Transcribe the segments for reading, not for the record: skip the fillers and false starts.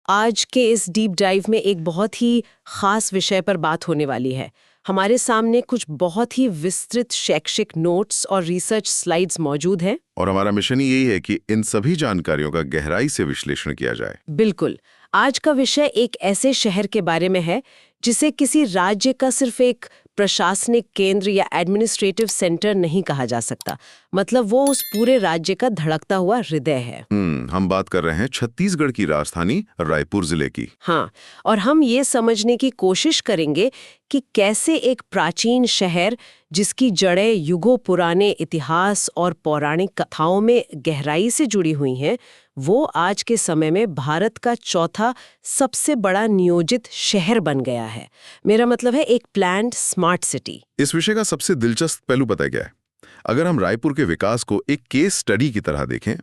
आज के इस डीप डाइव में एक बहुत ही खास विषय पर बात होने वाली है। हमारे सामने कुछ बहुत ही विस्तृत शैक्षिक नोट्स और रिसर्च स्लाइड्स मौजूद हैं और हमारा मिशन यही है कि इन सभी जानकारियों का गहराई से विश्लेषण किया जाए। बिल्कुल। आज का विषय एक ऐसे शहर के बारे में है जिसे किसी राज्य का सिर्फ एक प्रशासनिक केंद्र या एडमिनिस्ट्रेटिव सेंटर नहीं कहा जा सकता। मतलब वो उस पूरे राज्य का धड़कता हुआ हृदय है। हम बात कर रहे हैं छत्तीसगढ़ की राजधानी रायपुर जिले की। हाँ, और हम ये समझने की कोशिश करेंगे कि कैसे एक प्राचीन शहर जिसकी जड़ें युगों पुराने इतिहास और पौराणिक कथाओं में गहराई से जुड़ी हुई हैं, वो आज के समय में भारत का चौथा सबसे बड़ा नियोजित शहर बन गया है। मेरा मतलब है एक प्लान्ड स्मार्ट सिटी। इस विषय का सबसे दिलचस्प पहलू पता है क्या है? अगर हम रायपुर के विकास को एक केस स्टडी की तरह देखें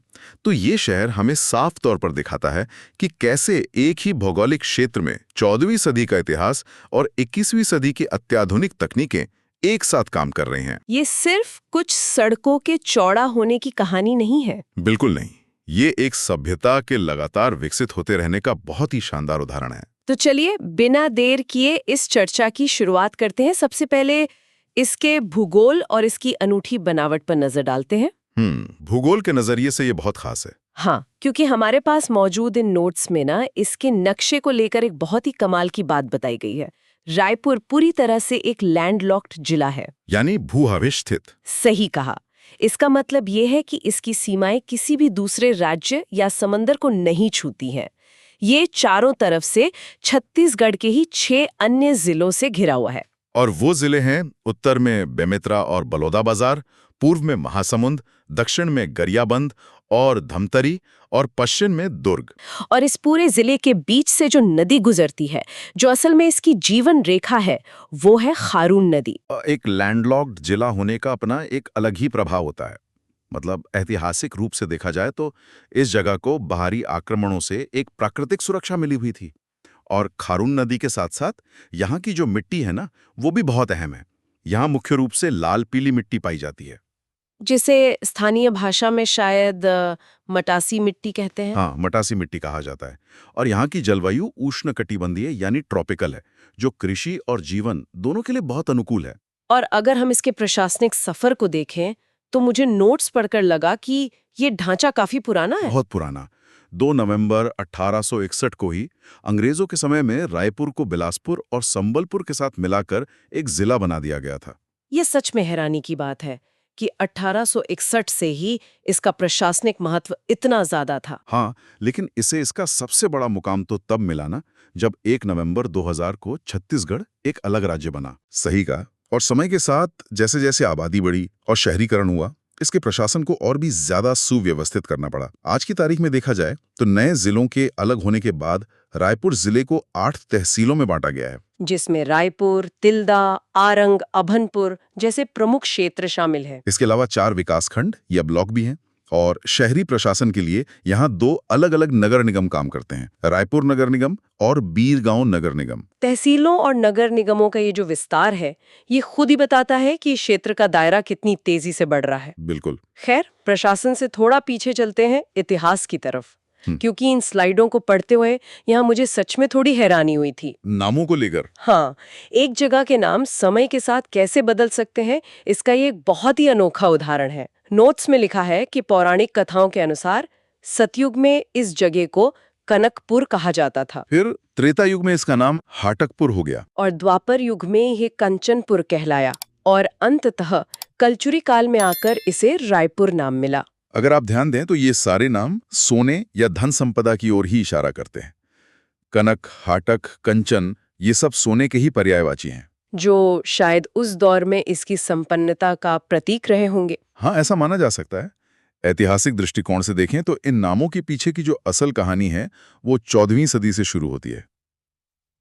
तो ये शहर हमें साफ तौर पर दिखाता है कि कैसे एक ही भौगोलिक क्षेत्र में 14वीं सदी का इतिहास और 21वीं सदी की अत्याधुनिक तकनीकें एक साथ काम कर रही हैं। ये सिर्फ कुछ सड़कों के चौड़ा होने की कहानी नहीं है। बिल्कुल नहीं, ये एक सभ्यता के लगातार विकसित होते रहने का बहुत ही शानदार उदाहरण है। तो चलिए बिना देर किए इस चर्चा की शुरुआत करते हैं। सबसे पहले इसके भूगोल और इसकी अनूठी बनावट पर नजर डालते हैं। भूगोल के नजरिए से ये बहुत खास है। हाँ, क्योंकि हमारे पास मौजूद इन नोट्स में ना इसके नक्शे को लेकर एक बहुत ही कमाल की बात बताई गई है। रायपुर पूरी तरह से एक लैंडलॉक्ड जिला है, यानी भू-आविष्ठित। सही कहा। इसका मतलब ये है कि इसकी सीमाएं किसी भी दूसरे राज्य या समंदर को नहीं छूती हैं। ये चारों तरफ से छत्तीसगढ़ के ही 6 अन्य जिलों से घिरा हुआ है। और वो जिले हैं उत्तर में बेमेतरा और बलौदाबाजार, पूर्व में महासमुंद, दक्षिण में गरियाबंद और धमतरी और पश्चिम में दुर्ग। और इस पूरे जिले के बीच से जो नदी गुजरती है, जो असल में इसकी जीवन रेखा है, वो है खारून नदी। एक लैंडलॉक्ड जिला होने का अपना एक अलग ही प्रभाव होता है। मतलब ऐतिहासिक रूप से देखा जाए तो इस जगह को बाहरी आक्रमणों से एक प्राकृतिक सुरक्षा मिली हुई थी। और खारून नदी के साथ साथ यहाँ की जो मिट्टी है ना, वो भी बहुत अहम है। यहाँ मुख्य रूप से लाल पीली मिट्टी पाई जाती है, जिसे स्थानीय भाषा में शायद मटासी मिट्टी कहते हैं। हाँ, मटासी मिट्टी कहा जाता है। और यहाँ की जलवायु उष्णकटिबंधीय यानी ट्रॉपिकल है, जो कृषि और जीवन दोनों के लिए बहुत अनुकूल है। और अगर हम इसके प्रशासनिक सफर को देखें तो मुझे नोट्स पढ़कर लगा कि ये ढांचा काफी पुराना है। बहुत पुराना। 2 नवंबर 1861 को ही अंग्रेजों के समय में रायपुर को बिलासपुर और संबलपुर के साथ मिलाकर एक जिला बना दिया गया था। ये सच में हैरानी की बात है कि 1861 से ही इसका प्रशासनिक महत्व इतना ज्यादा था। हाँ, लेकिन इसे इसका सबसे बड़ा मुकाम तो तब मिला ना, जब 1 नवंबर 2000 को छत्तीसगढ़ एक अलग राज्य बना। सही कहा। और समय के साथ जैसे जैसे आबादी बढ़ी और शहरीकरण हुआ, इसके प्रशासन को और भी ज्यादा सुव्यवस्थित करना पड़ा। आज की तारीख में देखा जाए तो नए जिलों के अलग होने के बाद रायपुर जिले को 8 तहसीलों में बांटा गया है, जिसमें रायपुर, तिल्दा, आरंग, अभनपुर जैसे प्रमुख क्षेत्र शामिल हैं। इसके अलावा 4 विकासखंड या ब्लॉक भी हैं। और शहरी प्रशासन के लिए यहाँ 2 अलग-अलग नगर निगम काम करते हैं, रायपुर नगर निगम और बीरगांव नगर निगम। तहसीलों और नगर निगमों का ये जो विस्तार है, ये खुद ही बताता है कि क्षेत्र का दायरा कितनी तेजी से बढ़ रहा है। बिल्कुल। खैर, प्रशासन से थोड़ा पीछे चलते हैं इतिहास की तरफ, क्योंकि इन स्लाइडों को पढ़ते हुए यहाँ मुझे सच में थोड़ी हैरानी हुई थी। नामों को लेकर? हाँ, एक जगह के नाम समय के साथ कैसे बदल सकते हैं, इसका ये एक बहुत ही अनोखा उदाहरण है। नोट्स में लिखा है कि पौराणिक कथाओं के अनुसार सतयुग में इस जगह को कनकपुर कहा जाता था। फिर त्रेता युग में इसका नाम हाटकपुर हो गया और द्वापर युग में ये कंचनपुर कहलाया और अंततः कलचुरी काल में आकर इसे रायपुर नाम मिला। अगर आप ध्यान दें तो ये सारे नाम सोने या धन संपदा की ओर ही इशारा करते हैं। कनक, हाटक, कंचन, ये सब सोने के ही पर्यायवाची हैं, जो शायद उस दौर में इसकी संपन्नता का प्रतीक रहे होंगे। हाँ, ऐसा माना जा सकता है। ऐतिहासिक दृष्टिकोण से देखें तो इन नामों के पीछे की जो असल कहानी है वो 14वीं सदी से शुरू होती है।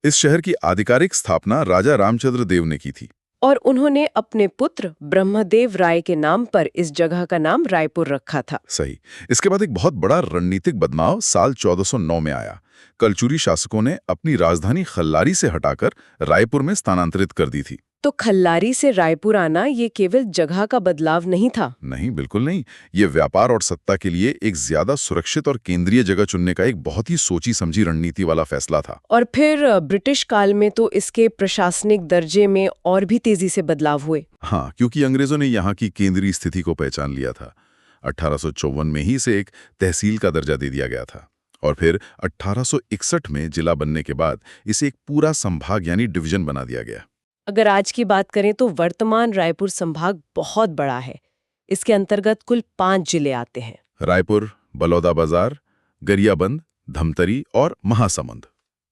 इस शहर की आधिकारिक स्थापना राजा रामचंद्र देव ने की थी और उन्होंने अपने पुत्र ब्रह्मदेव राय के नाम पर इस जगह का नाम रायपुर रखा था। सही। इसके बाद एक बहुत बड़ा रणनीतिक बदलाव साल 1409 में आया। कलचुरी शासकों ने अपनी राजधानी खल्लारी से हटाकर रायपुर में स्थानांतरित कर दी थी। तो खल्लारी से रायपुर आना ये केवल जगह का बदलाव नहीं था। नहीं, बिल्कुल नहीं। ये व्यापार और सत्ता के लिए एक ज्यादा सुरक्षित और केंद्रीय जगह चुनने का एक बहुत ही सोची समझी रणनीति वाला फैसला था। और फिर ब्रिटिश काल में तो इसके प्रशासनिक दर्जे में और भी तेजी से बदलाव हुए। हाँ, क्योंकि अंग्रेजों ने यहाँ की केंद्रीय स्थिति को पहचान लिया था। 1854 में ही इसे एक तहसील का दर्जा दे दिया गया था और फिर 1861 में जिला बनने के बाद इसे एक पूरा संभाग यानी डिवीजन बना दिया गया। अगर आज की बात करें तो वर्तमान रायपुर संभाग बहुत बड़ा है। इसके अंतर्गत कुल 5 जिले आते हैं। रायपुर, बलौदाबाजार, गरियाबंद, धमतरी और महासमुंद।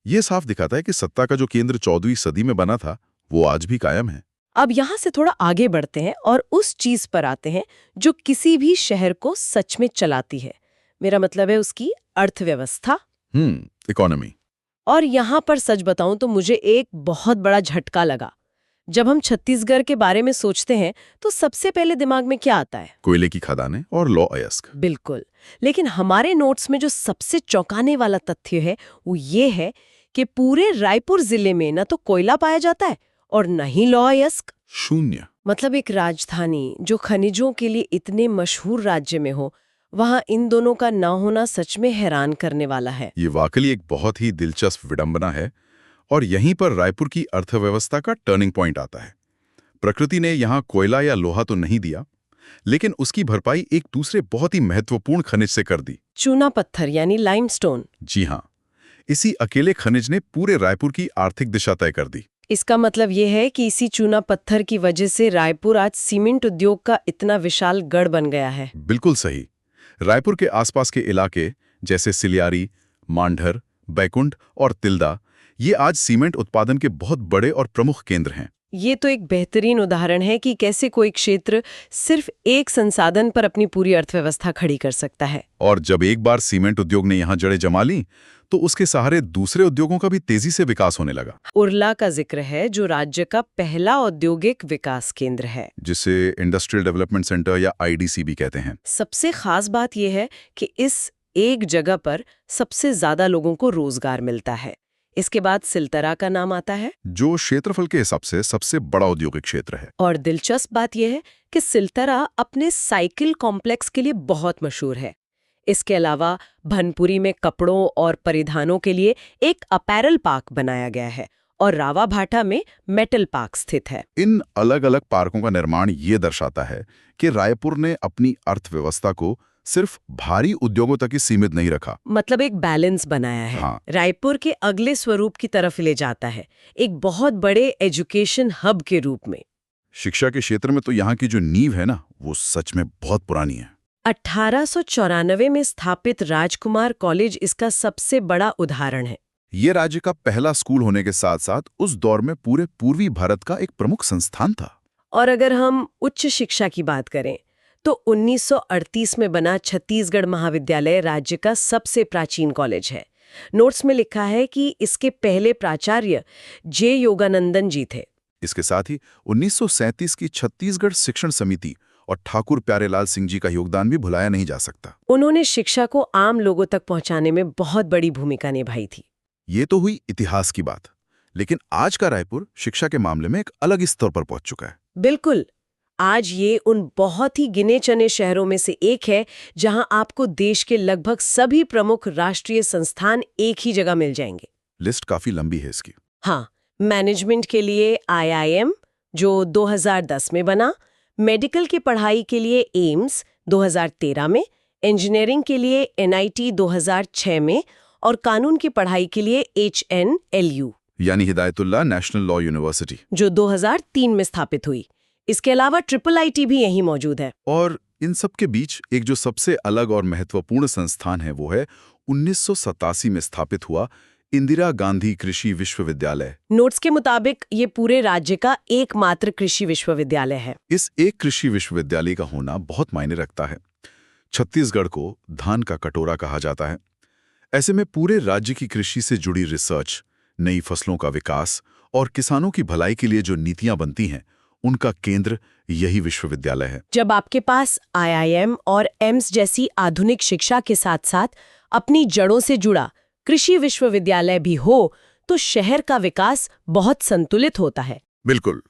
ये साफ दिखाता है कि सत्ता का जो केंद्र 14वीं सदी में बना था वो आज भी कायम है। अब यहाँ से थोड़ा आगे बढ़ते हैं और उस चीज पर आते हैं जो किसी भी शहर को सच में चलाती है। मेरा मतलब है उसकी अर्थव्यवस्था। इकोनॉमी। और यहाँ पर सच बताऊं तो मुझे एक बहुत बड़ा झटका लगा। जब हम छत्तीसगढ़ के बारे में सोचते हैं तो सबसे पहले दिमाग में क्या आता है? कोयले की खदानें और लौह अयस्क। बिल्कुल। लेकिन हमारे नोट्स में जो सबसे चौंकाने वाला तथ्य है वो ये है कि पूरे रायपुर जिले में न तो कोयला पाया जाता है और न ही लौह अयस्क। शून्य। मतलब एक राजधानी जो खनिजों के लिए इतने मशहूर राज्य में हो, वहां इन दोनों का न होना सच में हैरान करने वाला है। ये वाकई एक बहुत ही दिलचस्प विडंबना है और यहीं पर रायपुर की अर्थव्यवस्था का टर्निंग पॉइंट आता है। प्रकृति ने यहाँ कोयला या लोहा तो नहीं दिया, लेकिन उसकी भरपाई एक दूसरे बहुत ही महत्वपूर्ण खनिज से कर दी। चूना पत्थर यानी लाइमस्टोन। जी हाँ, इसी अकेले खनिज ने पूरे रायपुर की आर्थिक दिशा तय कर दी। इसका मतलब ये है कि इसी चूना पत्थर की वजह से रायपुर आज सीमेंट उद्योग का इतना विशाल गढ़ बन गया है। बिल्कुल सही। रायपुर के आसपास के इलाके जैसे सिलियारी, मांढर, बैकुंठ और तिल्दा, ये आज सीमेंट उत्पादन के बहुत बड़े और प्रमुख केंद्र हैं। ये तो एक बेहतरीन उदाहरण है कि कैसे कोई क्षेत्र सिर्फ एक संसाधन पर अपनी पूरी अर्थव्यवस्था खड़ी कर सकता है। और जब एक बार सीमेंट उद्योग ने यहाँ जड़ें जमा ली तो उसके सहारे दूसरे उद्योगों का भी तेजी से विकास होने लगा। उरला का जिक्र है जो राज्य का पहला औद्योगिक विकास केंद्र है, जिसे इंडस्ट्रियल डेवलपमेंट सेंटर या आईडीसी भी कहते हैं। सबसे खास बात यह है कि इस एक जगह पर सबसे ज्यादा लोगों को रोजगार मिलता है। इसके बाद सिलतरा का नाम आता है, जो क्षेत्रफल के हिसाब से सबसे बड़ा औद्योगिक क्षेत्र है। और दिलचस्प बात यह है कि सिलतरा अपने साइकिल कॉम्प्लेक्स के लिए बहुत मशहूर है। इसके अलावा भनपुरी में कपड़ों और परिधानों के लिए एक अपैरल पार्क बनाया गया है और रावाभाटा में मेटल पार्क स्थित है। इन अलग अलग पार्कों का निर्माण ये दर्शाता है कि रायपुर ने अपनी अर्थव्यवस्था को सिर्फ भारी उद्योगों तक ही सीमित नहीं रखा, मतलब एक बैलेंस बनाया है। हाँ। रायपुर के अगले स्वरूप की तरफ ले जाता है, एक बहुत बड़े एजुकेशन हब के रूप में। शिक्षा के क्षेत्र में तो यहाँ की जो नींव है ना, वो सच में बहुत पुरानी है। 1894 में स्थापित राजकुमार कॉलेज इसका सबसे बड़ा उदाहरण है। ये राज्य का पहला स्कूल होने के साथ साथ उस दौर में पूरे पूर्वी भारत का एक प्रमुख संस्थान था। और अगर हम उच्च शिक्षा की बात करें तो 1938 में बना छत्तीसगढ़ महाविद्यालय राज्य का सबसे प्राचीन कॉलेज है। नोट्स में लिखा है कि इसके पहले प्राचार्य जे योगानंदन जी थे। इसके साथ ही 1937 की छत्तीसगढ़ शिक्षण समिति और ठाकुर प्यारेलाल सिंह जी का योगदान भी भुलाया नहीं जा सकता। उन्होंने शिक्षा को आम लोगों तक पहुंचाने में बहुत बड़ी भूमिका निभाई थी। ये तो हुई इतिहास की बात, लेकिन आज का रायपुर शिक्षा के मामले में एक अलग स्तर पर पहुंच चुका है। बिल्कुल। आज ये उन बहुत ही गिने चुने शहरों में से एक है जहां आपको देश के लगभग सभी प्रमुख राष्ट्रीय संस्थान एक ही जगह मिल जाएंगे। लिस्ट काफी लंबी है इसकी। हाँ, मैनेजमेंट के लिए IIM जो 2010 में बना, मेडिकल की पढ़ाई के लिए एम्स 2013 में, इंजीनियरिंग के लिए NIT 2006 में और कानून की पढ़ाई के लिए HNLU यानी हिदायतुल्लाह नेशनल लॉ यूनिवर्सिटी जो 2003 में स्थापित हुई। इसके अलावा IIIT भी यहीं मौजूद है। और इन सब के बीच एक जो सबसे अलग और महत्वपूर्ण संस्थान है वो है 1987 में स्थापित हुआ इंदिरा गांधी कृषि विश्वविद्यालय। नोट्स के मुताबिक ये पूरे राज्य का एकमात्र कृषि विश्वविद्यालय है। इस एक कृषि विश्वविद्यालय का होना बहुत मायने रखता है। छत्तीसगढ़ को धान का कटोरा कहा जाता है। ऐसे में पूरे राज्य की कृषि से जुड़ी रिसर्च, नई फसलों का विकास और किसानों की भलाई के लिए जो नीतियां बनती हैं, उनका केंद्र यही विश्वविद्यालय है। जब आपके पास IIM और एम्स जैसी आधुनिक शिक्षा के साथ साथ अपनी जड़ों से जुड़ा कृषि विश्वविद्यालय भी हो तो शहर का विकास बहुत संतुलित होता है। बिल्कुल।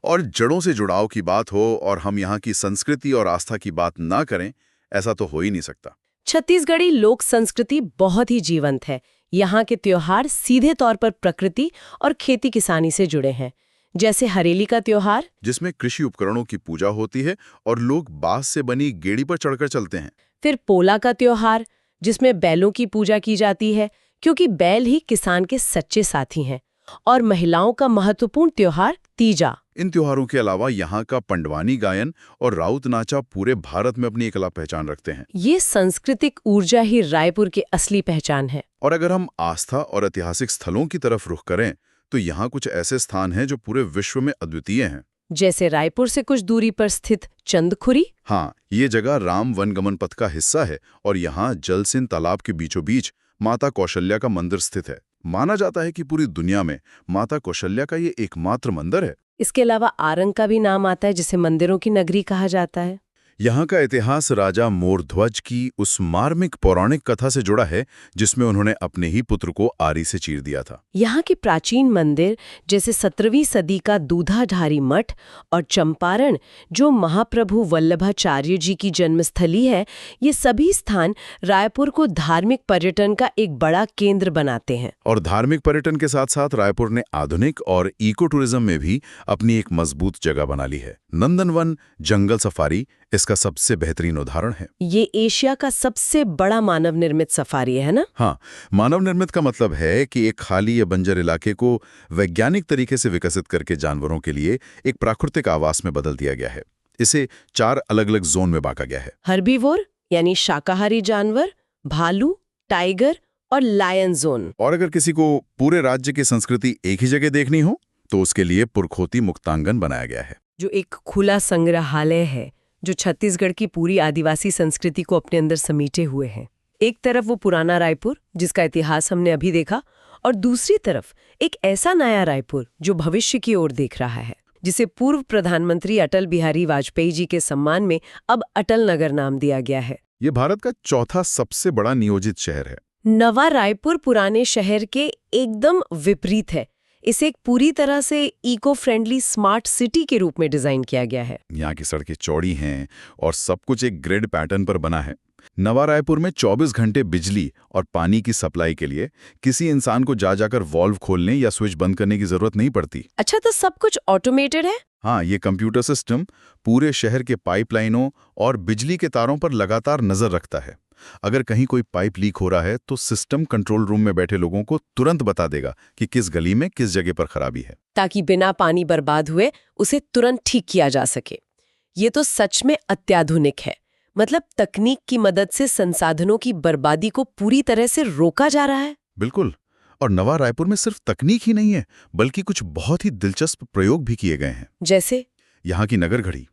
और जड़ों से जुड़ाव की बात हो और हम यहाँ की संस्कृति और आस्था की बात ना करें, ऐसा तो हो ही नहीं सकता। छत्तीसगढ़ी लोक संस्कृति बहुत ही जीवंत है। यहाँ के त्योहार सीधे तौर पर प्रकृति और खेती किसानी से जुड़े हैं। जैसे हरेली का त्योहार, जिसमें कृषि उपकरणों की पूजा होती है और लोग बांस से बनी गेड़ी पर चढ़कर चलते हैं। फिर पोला का त्योहार, जिसमें बैलों की पूजा की जाती है, क्योंकि बैल ही किसान के सच्चे साथी हैं। और महिलाओं का महत्वपूर्ण त्योहार तीजा। इन त्योहारों के अलावा यहाँ का पंडवानी गायन और राउत नाचा पूरे भारत में अपनी एक अलग पहचान रखते हैं। ये सांस्कृतिक ऊर्जा ही रायपुर की असली पहचान है। और अगर हम आस्था और ऐतिहासिक स्थलों की तरफ रुख करें, तो यहाँ कुछ ऐसे स्थान हैं जो पूरे विश्व में अद्वितीय हैं। जैसे रायपुर से कुछ दूरी पर स्थित चंदखुरी। हाँ, ये जगह राम वनगमन पथ का हिस्सा है और यहाँ जलसिंध तालाब के बीचों बीच माता कौशल्या का मंदिर स्थित है। माना जाता है कि पूरी दुनिया में माता कौशल्या का ये एकमात्र मंदिर है। इसके अलावा आरंग का भी नाम आता है, जिसे मंदिरों की नगरी कहा जाता है। यहाँ का इतिहास राजा मोरध्वज की उस मार्मिक पौराणिक कथा से जुड़ा है, जिसमें उन्होंने अपने ही पुत्र को आरी से चीर दिया था। यहाँ के प्राचीन मंदिर जैसे 17वीं सदी का दूधाधारी मठ और चंपारण, जो महाप्रभु वल्लभाचार्य जी की जन्मस्थली है, ये सभी स्थान रायपुर को धार्मिक पर्यटन का एक बड़ा केंद्र बनाते हैं। और धार्मिक पर्यटन के साथ साथ रायपुर ने आधुनिक और इको टूरिज्म में भी अपनी एक मजबूत जगह बना ली है। नंदनवन जंगल सफारी इसका सबसे बेहतरीन उदाहरण है। ये एशिया का सबसे बड़ा मानव निर्मित सफारी है ना? हाँ, मानव निर्मित का मतलब है कि एक खाली या बंजर इलाके को वैज्ञानिक तरीके से विकसित करके जानवरों के लिए एक प्राकृतिक आवास में बदल दिया गया है। इसे 4 अलग-अलग जोन में बांटा गया है। हर्बीवोर यानी शाकाहारी जानवर, भालू, टाइगर और लायन जोन। और अगर किसी को पूरे राज्य की संस्कृति एक ही जगह देखनी हो, तो उसके लिए पुरखोती मुक्तांगन बनाया गया है, जो एक खुला संग्रहालय है जो छत्तीसगढ़ की पूरी आदिवासी संस्कृति को अपने अंदर समेटे हुए हैं। एक तरफ वो पुराना रायपुर, जिसका इतिहास हमने अभी देखा, और दूसरी तरफ एक ऐसा नया रायपुर जो भविष्य की ओर देख रहा है, जिसे पूर्व प्रधानमंत्री अटल बिहारी वाजपेयी जी के सम्मान में अब अटल नगर नाम दिया गया है। ये भारत का चौथा सबसे बड़ा नियोजित शहर है। नवा रायपुर पुराने शहर के एकदम विपरीत है। इसे एक पूरी तरह से इको फ्रेंडली स्मार्ट सिटी के रूप में डिजाइन किया गया है। यहाँ की सड़कें चौड़ी हैं और सब कुछ एक ग्रिड पैटर्न पर बना है। नवा रायपुर में 24 घंटे बिजली और पानी की सप्लाई के लिए किसी इंसान को जाकर वॉल्व खोलने या स्विच बंद करने की जरूरत नहीं पड़ती। अच्छा, तो सब कुछ ऑटोमेटेड है? हाँ, ये कंप्यूटर सिस्टम पूरे शहर के पाइपलाइनों और बिजली के तारों पर लगातार नजर रखता है। अगर कहीं कोई पाइप लीक हो रहा है तो सिस्टम कंट्रोल रूम में बैठे लोगों को तुरंत बता देगा कि किस गली में किस जगह पर खराबी है, ताकि बिना पानी बर्बाद हुए उसे तुरंत ठीक किया जा सके। ये तो सच में अत्याधुनिक है। मतलब तकनीक की मदद से संसाधनों की बर्बादी को पूरी तरह से रोका जा रहा है। बिल्कुल। और नवा रायपुर में सिर्फ तकनीक ही नहीं है, बल्कि कुछ बहुत ही दिलचस्प प्रयोग भी किए गए हैं। जैसे यहाँ की नगर घड़ी,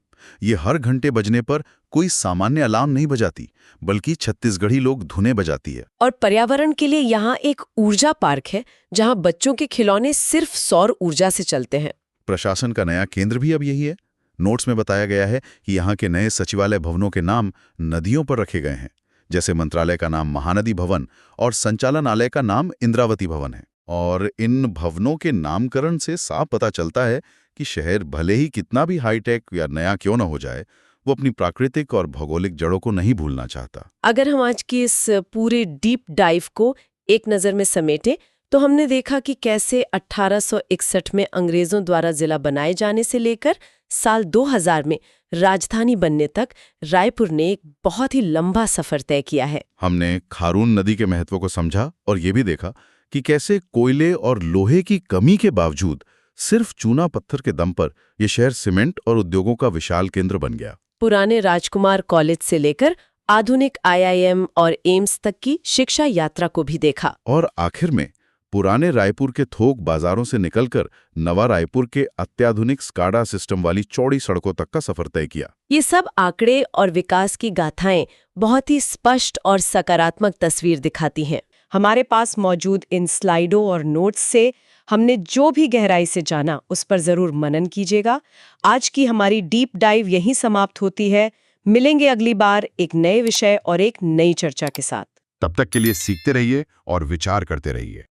ये हर घंटे बजने पर कोई सामान्य अलार्म नहीं बजाती, बल्कि छत्तीसगढ़ी लोग धुनें बजाती है। और पर्यावरण के लिए यहाँ एक ऊर्जा पार्क है, जहाँ बच्चों के खिलौने सिर्फ सौर ऊर्जा से चलते हैं। प्रशासन का नया केंद्र भी अब यही है। नोट्स में बताया गया है कि यहाँ के नए सचिवालय भवनों के नाम नदियों पर रखे गए हैं। जैसे मंत्रालय का नाम महानदी भवन और संचालनालय का नाम इंद्रावती भवन है। और इन भवनों के नामकरण से साफ पता चलता है कि शहर भले ही कितना भी हाईटेक या नया क्यों न हो जाए, वो अपनी प्राकृतिक और भौगोलिक जड़ों को नहीं भूलना चाहता। अगर हम आज की इस पूरे डीप डाइव को एक नज़र में समेटे, तो हमने देखा कि कैसे 1861 में अंग्रेजों द्वारा जिला बनाए जाने से लेकर साल 2000 में राजधानी बनने तक रायपुर ने एक बहुत ही लंबा सफर तय किया है। हमने खारून नदी के महत्व को समझा और ये भी देखा कि कैसे कोयले और लोहे की कमी के बावजूद सिर्फ चूना पत्थर के दम पर यह शहर सीमेंट और उद्योगों का विशाल केंद्र बन गया। पुराने राजकुमार कॉलेज से लेकर आधुनिक IIM और एम्स तक की शिक्षा यात्रा को भी देखा। और आखिर में पुराने रायपुर के थोक बाजारों से निकलकर नवा रायपुर के अत्याधुनिक स्काडा सिस्टम वाली चौड़ी सड़कों तक का सफर तय किया। ये सब आंकड़े और विकास की गाथाएं बहुत ही स्पष्ट और सकारात्मक तस्वीर दिखाती हैं। हमारे पास मौजूद इन स्लाइडों और नोट्स से हमने जो भी गहराई से जाना, उस पर जरूर मनन कीजिएगा। आज की हमारी डीप डाइव यहीं समाप्त होती है। मिलेंगे अगली बार एक नए विषय और एक नई चर्चा के साथ। तब तक के लिए सीखते रहिए और विचार करते रहिए।